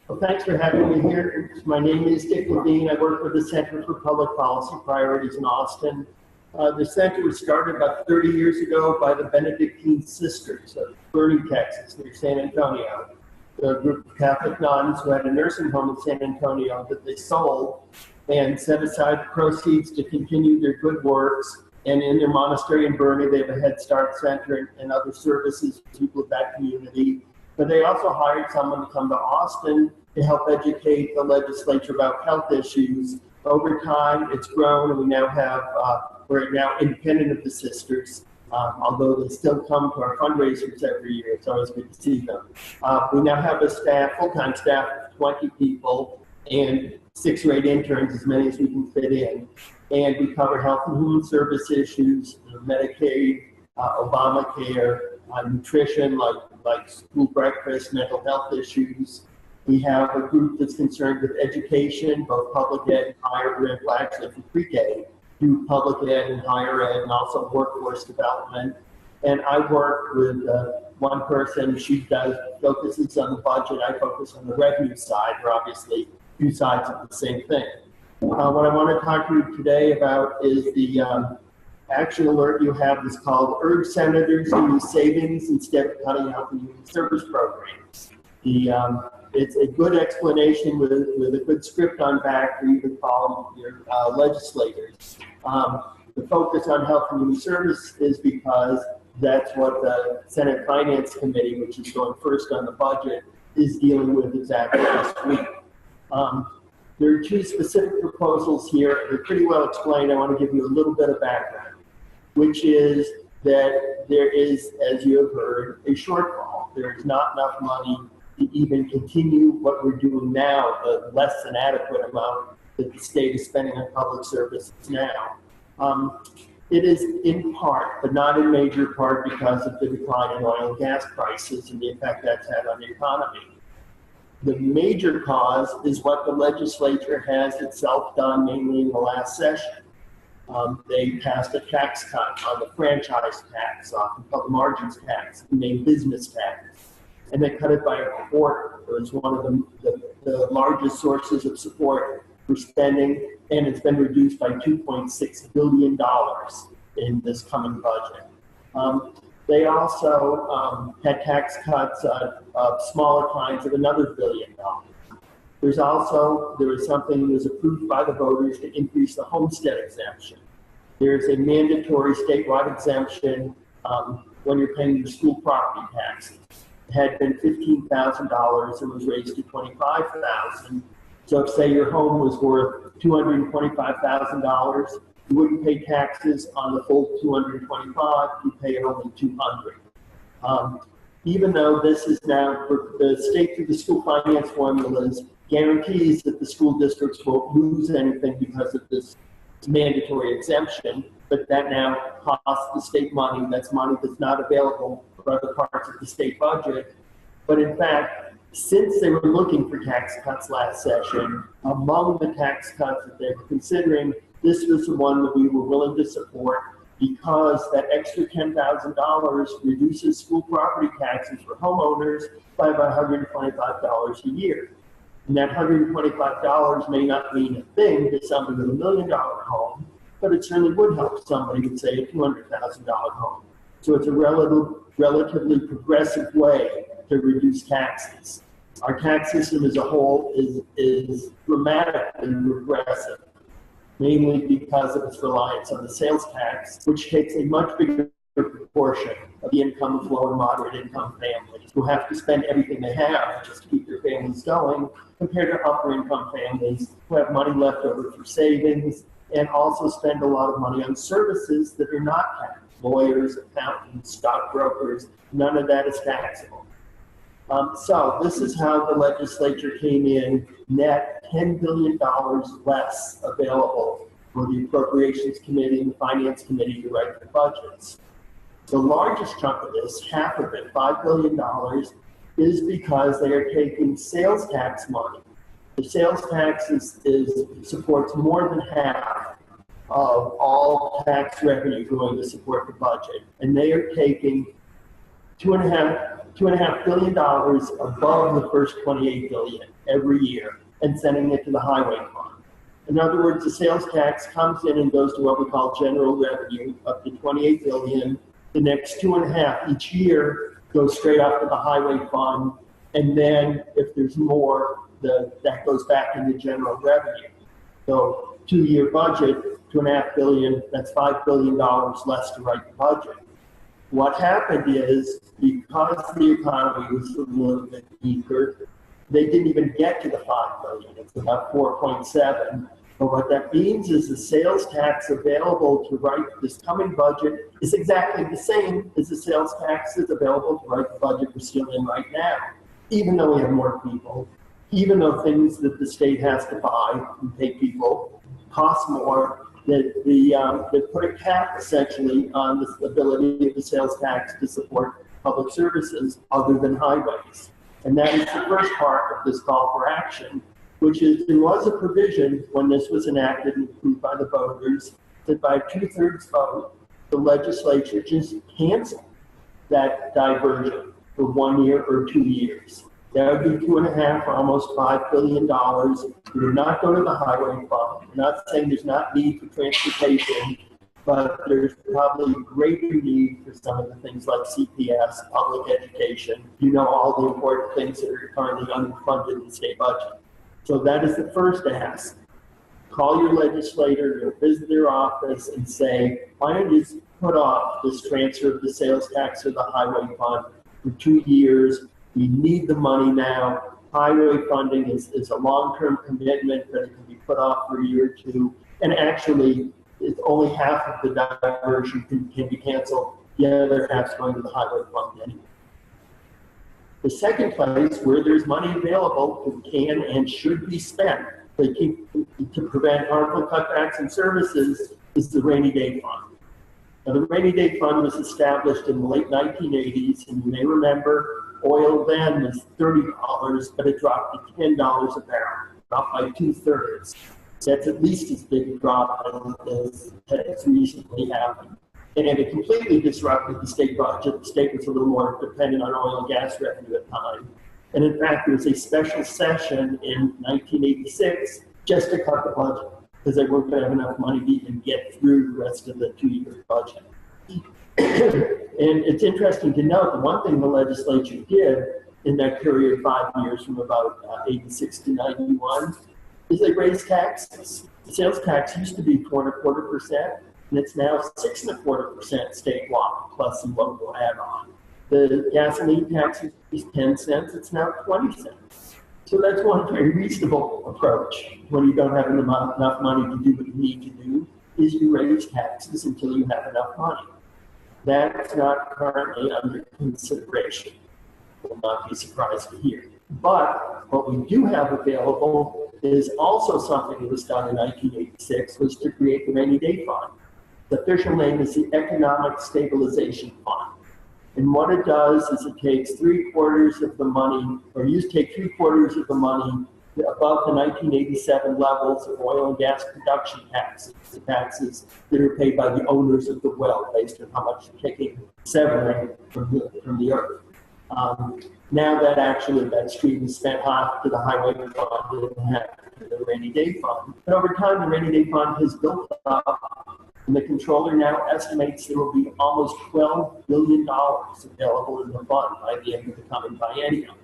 Well, thanks for having me here. My name is Dick Lavine. I work for the Center for Public Policy Priorities in Austin. The center was started about 30 years ago by the Benedictine Sisters of Boerne, Texas, near San Antonio. A group of Catholic nuns who had a nursing home in San Antonio that they sold and set aside the proceeds to continue their good works. And in their monastery in Boerne, they have a Head Start Center and other services for people of that community. But they also hired someone to come to Austin to help educate the legislature about health issues. Over time, it's grown, and we now have, we're now independent of the sisters, although they still come to our fundraisers every year. It's always good to see them. We now have a staff, full-time staff of 20 people and 6 or 8 interns, as many as we can fit in. And we cover health and human service issues, Medicaid, Obamacare, nutrition, like school breakfast, mental health issues. We have a group that's concerned with education, both public ed and higher ed, well, actually from pre-K to public ed and higher ed, and also workforce development. And I work with one person. She focuses on the budget. I focus on the revenue side. We're obviously two sides of the same thing. What I want to talk to you today about is the action alert you have is called Urge Senators to Use Savings Instead of Cutting Out the Human Service Programs. It's a good explanation with a good script on back for you to call your legislators. The focus on health and human service is because that's what the Senate Finance Committee, which is going first on the budget, is dealing with exactly this week. There are 2 specific proposals here. They're pretty well explained. I want to give you a little bit of background, which is that there is, as you have heard, a shortfall. There is not enough money to even continue what we're doing now, the less than adequate amount that the state is spending on public services now. It is in part, but not in major part, because of the decline in oil and gas prices and the effect that's had on the economy. The major cause is what the legislature has itself done, mainly in the last session. They passed a tax cut on the franchise tax, often called the margins tax, the main business tax, and they cut it by a quarter. It was one of the largest sources of support for spending, and it's been reduced by $2.6 billion in this coming budget. They also had tax cuts of smaller kinds of another $1 billion. There was something that was approved by the voters to increase the homestead exemption. There's a mandatory statewide exemption when you're paying your school property taxes. It had been $15,000 and was raised to $25,000. So if, say, your home was worth $225,000, you wouldn't pay taxes on the full $225,000, you pay only $200,000. Even though this is now, the state through the school finance formulas guarantees that the school districts won't lose anything because of this mandatory exemption, but that now costs the state money. That's money that's not available for other parts of the state budget. But in fact, since they were looking for tax cuts last session, among the tax cuts that they were considering, this was the one that we were willing to support because that extra $10,000 reduces school property taxes for homeowners by about $125 a year. And that $125 may not mean a thing to somebody with $1 million home, but it certainly would help somebody with, say, a $200,000 home. So it's a relatively progressive way to reduce taxes. Our tax system as a whole is dramatically regressive, mainly because of its reliance on the sales tax, which takes a much bigger proportion of the income of low and moderate income families who have to spend everything they have just to keep their families going, compared to upper income families who have money left over for savings and also spend a lot of money on services that are not taxed. Lawyers, accountants, stockbrokers, none of that is taxable. So this is how the legislature came in, net $10 billion less available for the Appropriations Committee and the Finance Committee to write the budgets. The largest chunk of this, half of it, $5 billion, is because they are taking sales tax money. The sales tax supports more than half of all tax revenue going to support the budget. And they are taking $2.5 $2.5 billion above the first $28 billion every year and sending it to the highway fund. In other words, the sales tax comes in and goes to what we call general revenue, up to $28 billion. The next 2.5 each year goes straight up to the highway fund, and then if there's more, that goes back into general revenue. So 2-year budget, $2.5 billion, that's $5 billion less to write the budget. What happened is, because the economy was a little bit weaker, they didn't even get to the $5 billion. It's about 4.7. But what that means is the sales tax available to write this coming budget is exactly the same as the sales tax that's available to write the budget we're still in right now. Even though we have more people, even though things that the state has to buy and pay people cost more, they put a cap essentially on the ability of the sales tax to support public services other than highways. And that is the first part of this call for action, which is there was a provision when this was enacted and approved by the voters that by a 2/3 vote, the legislature just canceled that diversion for 1 year or 2 years. That would be 2.5 or almost $5 billion. It would not go to the highway fund. We're not saying there's not need for transportation, but there's probably greater need for some of the things like CPS, public education, all the important things that are currently underfunded in the state budget. So that is the first ask. Call your legislator, or visit their office and say, why don't you just put off this transfer of the sales tax to the highway fund for 2 years? We need the money now. Highway funding is a long-term commitment that it can be put off for a year or two. And actually, it's only half of the diversion can be canceled. The other half's going to the highway fund anyway. The second place where there's money available that can and should be spent to prevent harmful cutbacks in services is the rainy day fund. Now, the rainy day fund was established in the late 1980s, and you may remember oil then was $30, but it dropped to $10 a barrel, dropped by 2/3. That's at least as big a drop as has recently happened. And it completely disrupted the state budget. The state was a little more dependent on oil and gas revenue at the time. And in fact, there was a special session in 1986 just to cut the budget because they weren't going to have enough money to even get through the rest of the 2-year budget. And it's interesting to note that one thing the legislature did in that period of 5 years from about 86 to 91 is they raised taxes. The sales tax used to be 4.25%, and it's now 6.25% statewide plus some local add-on. The gasoline tax is 10 cents, it's now 20 cents. So that's one very reasonable approach when you don't have enough money to do what you need to do, is you raise taxes until you have enough money. That's not currently under consideration. Will not be surprised to hear. But what we do have available is also something that was done in 1986, was to create the rainy day fund. The official name is the Economic Stabilization Fund. And what it does is it takes 3/4 of the money, or you take 3/4 of the money above the 1987 levels of oil and gas production taxes, the taxes that are paid by the owners of the well based on how much you're taking, severing from the earth. Now that stream is spent half to the highway fund and half to the rainy day fund. But over time, the rainy day fund has built up, and the controller now estimates there will be almost $12 billion available in the fund by the end of the coming biennium.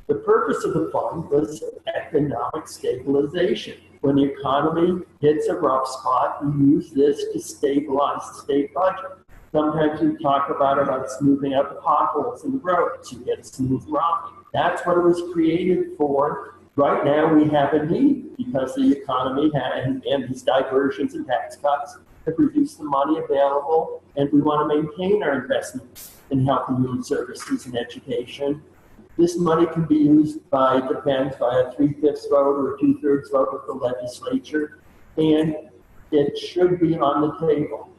The purpose of the fund was economic stabilization. When the economy hits a rough spot, you use this to stabilize the state budget. Sometimes we talk about smoothing out the potholes in the roads. You get a smooth ride. That's what it was created for. Right now we have a need because the economy and these diversions and tax cuts have reduced the money available, and we want to maintain our investments in health and human services and education. This money can be used by a 3/5 vote or a 2/3 vote of the legislature, and it should be on the table.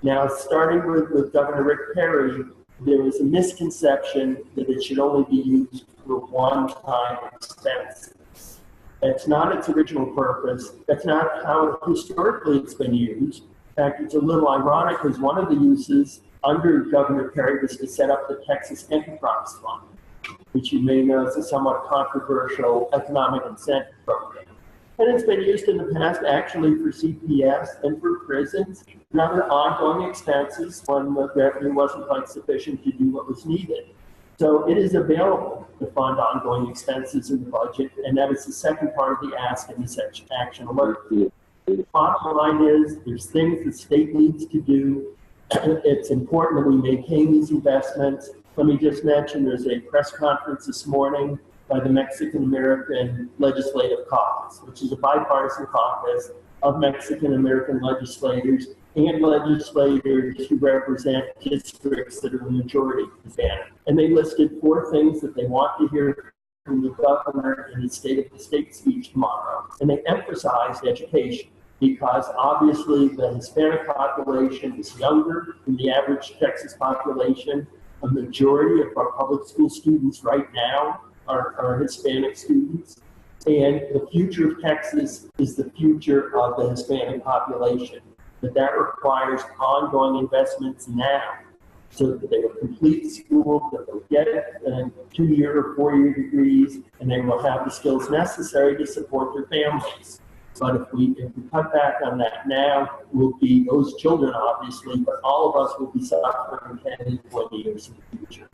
Now, starting with Governor Rick Perry, there was a misconception that it should only be used for one-time expenses. That's not its original purpose. That's not how historically it's been used. In fact, it's a little ironic because one of the uses under Governor Perry was to set up the Texas Enterprise Fund, which you may know is a somewhat controversial economic incentive program. And it's been used in the past actually for CPS and for prisons and other ongoing expenses when the revenue wasn't quite sufficient to do what was needed. So it is available to fund ongoing expenses in the budget, and that is the second part of the ask in this action alert. The bottom line is there's things the state needs to do. It's important that we maintain these investments. Let me just mention there's a press conference this morning by the Mexican American Legislative Caucus, which is a bipartisan caucus of Mexican American legislators and legislators who represent districts that are the majority Hispanic. And they listed 4 things that they want to hear from the governor in his State of the State speech tomorrow. And they emphasized education, because obviously the Hispanic population is younger than the average Texas population. A majority of our public school students right now are Hispanic students. And the future of Texas is the future of the Hispanic population. But that requires ongoing investments now so that they will complete school, that they'll get 2-year or 4-year degrees, and they will have the skills necessary to support their families. But if we cut back on that now, we'll be those children, obviously, but all of us will be suffering 10 and 20 years in the future.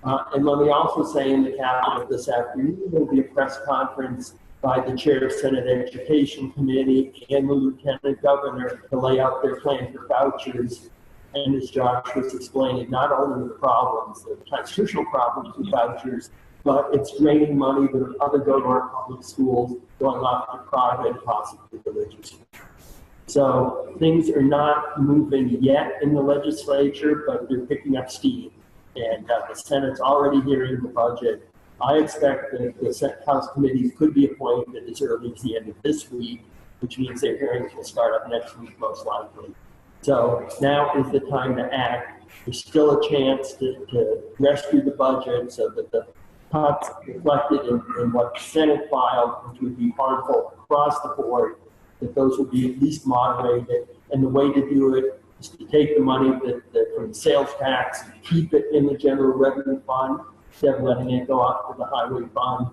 And let me also say in the Capitol this afternoon, there will be a press conference by the chair of Senate Education Committee and the Lieutenant Governor to lay out their plan for vouchers. And as Josh was explaining, not only the problems, the constitutional problems with vouchers, but it's draining money that ought to go to our public schools, going off to private, possibly religious. So things are not moving yet in the legislature, but they're picking up steam. And the Senate's already hearing the budget. I expect that the House committees could be appointed as early as the end of this week, which means their hearings will start up next week, most likely. So now is the time to act. There's still a chance to rescue the budget so that the cuts reflected in what the Senate filed, which would be harmful across the board, that those will be at least moderated. And the way to do it is to take the money from the sales tax, keep it in the general revenue fund, instead of letting it go off to the highway fund,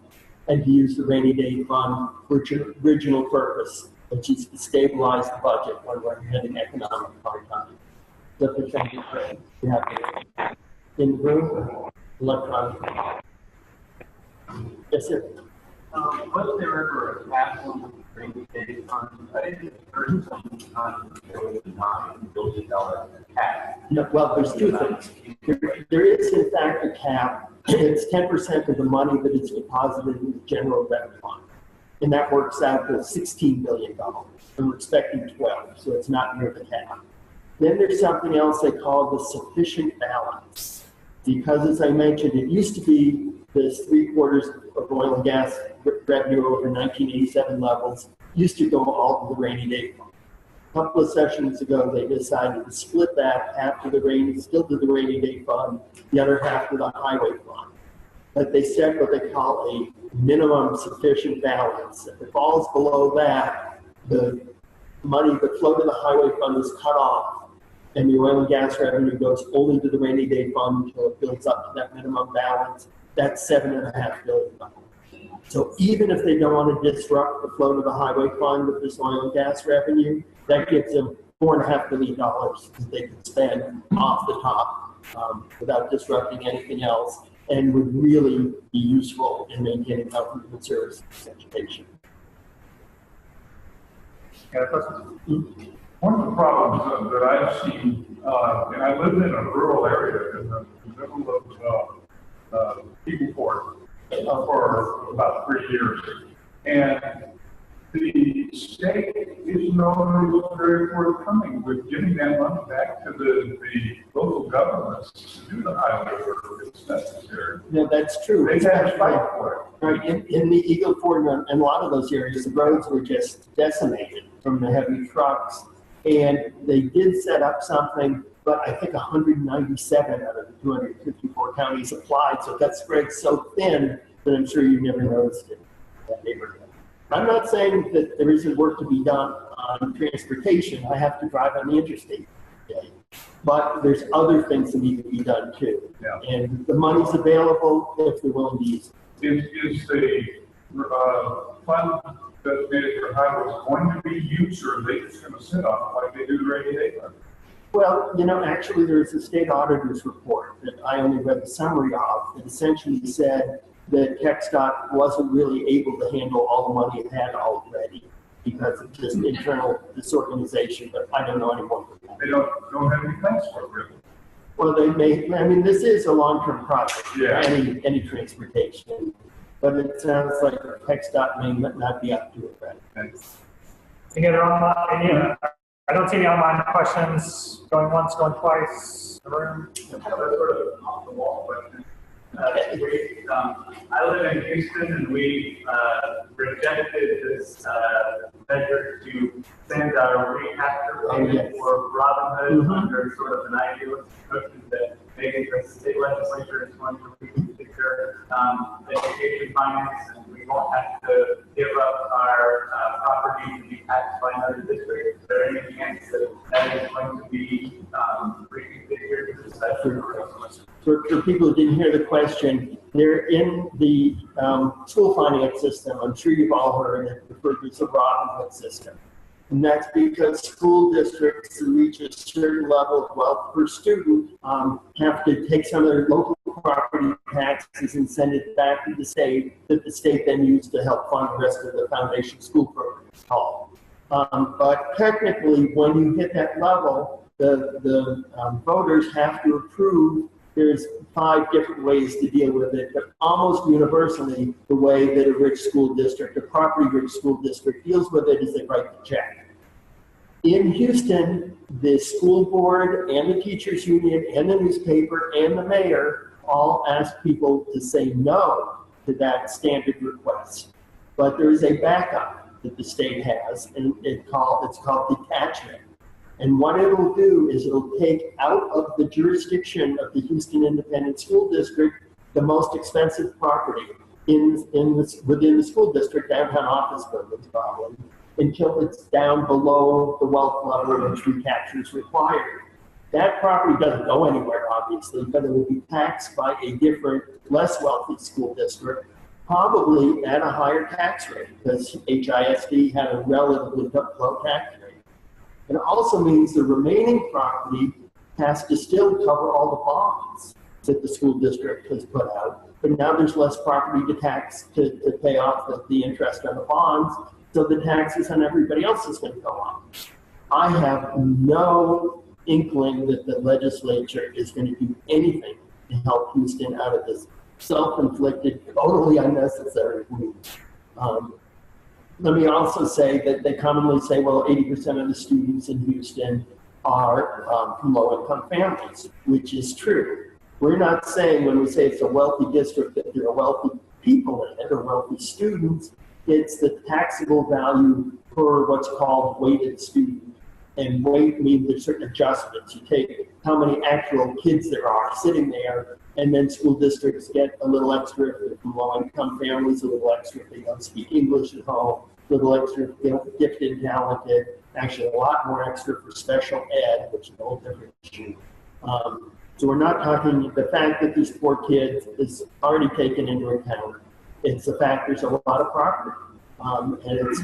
and to use the rainy day fund for its original purpose, which is to stabilize the budget when we're having economic hard times. So for example, we have in the room, electronic. Yes, sir. Was there ever a cap on the rainy day fund? I think heard some there was a $9 billion cap. No, well, there's 2 things. There is, in fact, a cap. It's 10% of the money that is deposited in the general revenue fund. And that works out to $16 billion. And we're expecting 12, so it's not near the cap. Then there's something else they call the sufficient balance. Because as I mentioned, it used to be this 3/4 of oil and gas revenue over 1987 levels used to go all to the rainy day fund. A couple of sessions ago, they decided to split that, half to the still to the rainy day fund, the other half to the highway fund. But they set what they call a minimum sufficient balance. If it falls below that, the money that flowed to the highway fund is cut off, and the oil and gas revenue goes only to the rainy day fund until it builds up to that minimum balance. That's $7.5 billion. So even if they don't want to disrupt the flow to the highway fund with this oil and gas revenue, that gives them $4.5 billion that they can spend off the top without disrupting anything else, and would really be useful in maintaining health and human services and education. Yeah, one of the problems that I've seen, and I lived in a rural area in the middle of Eagleford for about 3 years, and the state isn't always very forthcoming with giving that money back to the local governments to do the highway work that's necessary. Yeah, that's true. They had to fight for it. Right, in the Eagleford and a lot of those areas, the roads were just decimated from the heavy trucks. And they did set up something, but I think 197 out of the 254 counties applied, so that spread so thin that I'm sure you never noticed it in that neighborhood. I'm not saying that there isn't work to be done on transportation. I have to drive on the interstate today. But there's other things that need to be done too. Yeah. And the money's available if they're willing to use it. Is the fund designated for highways going to be used, or are they just going to sit on it like they do the rainy day fund? Well, actually there's a state auditor's report that I only read the summary of that essentially said that TxDOT wasn't really able to handle all the money it had already because of just internal disorganization, but I don't know any more. They don't have any plans for it, really. Well, they may, I mean, this is a long-term project, Yeah. any transportation, but it sounds like TxDOT may not be up to it, right? Thanks. Any other online, I don't see any online questions going once, going twice in the room. Sort of off the wall question. I live in Houston, and we rejected this measure to send our recapture payment for Robin Hood under sort of an idealist notion that maybe the state legislature is going to reconsider education finance, and we won't have to give up our property to be taxed by another district. Is there any chance that that is going to be reconfigured this session? For people who didn't hear the question, they're in the school finance system. I'm sure you've all heard it referred to as the Robin Hood system. And that's because school districts to reach a certain level of wealth per student have to take some of their local property taxes and send it back to the state, that the state then used to help fund the rest of the foundation school programs called. But technically, when you hit that level, the voters have to approve. There's 5 different ways to deal with it, but almost universally, the way that a rich school district, a property-rich school district deals with it is they write the check. In Houston, the school board and the teachers union and the newspaper and the mayor all ask people to say no to that standard request. But there is a backup that the state has, and it's called detachment. And what it'll do is it'll take out of the jurisdiction of the Houston Independent School District the most expensive property within the school district, downtown office buildings probably, until it's down below the wealth level in which recapture is required. That property doesn't go anywhere, obviously, but it will be taxed by a different, less wealthy school district, probably at a higher tax rate, because HISD had a relatively low tax rate. It also means the remaining property has to still cover all the bonds that the school district has put out, but now there's less property to tax to pay off the interest on the bonds, so the taxes on everybody else is going to go up. I have no inkling that the legislature is going to do anything to help Houston out of this self-inflicted, totally unnecessary wound. Let me also say that they commonly say, well, 80% of the students in Houston are from low-income families, which is true. We're not saying when we say it's a wealthy district that there are wealthy people in it or wealthy students. It's the taxable value per what's called weighted student. And weight means there's certain adjustments. You take how many actual kids there are sitting there, and then school districts get a little extra if they're from low-income families, a little extra if they don't speak English at home, a little extra if they're gifted and talented, actually a lot more extra for special ed, which is a whole different issue. So we're not talking, the fact that there's 4 kids is already taken into account. It's the fact there's a lot of property. And it's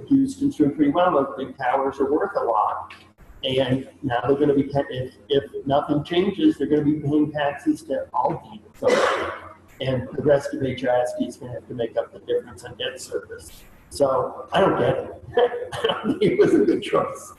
Houston's doing pretty well. Those big towers are worth a lot. And now they're going to be, if nothing changes, they're going to be paying taxes to all people. And the rest of HISD is going to have to make up the difference on debt service. So I don't get it. I don't think it was a good choice.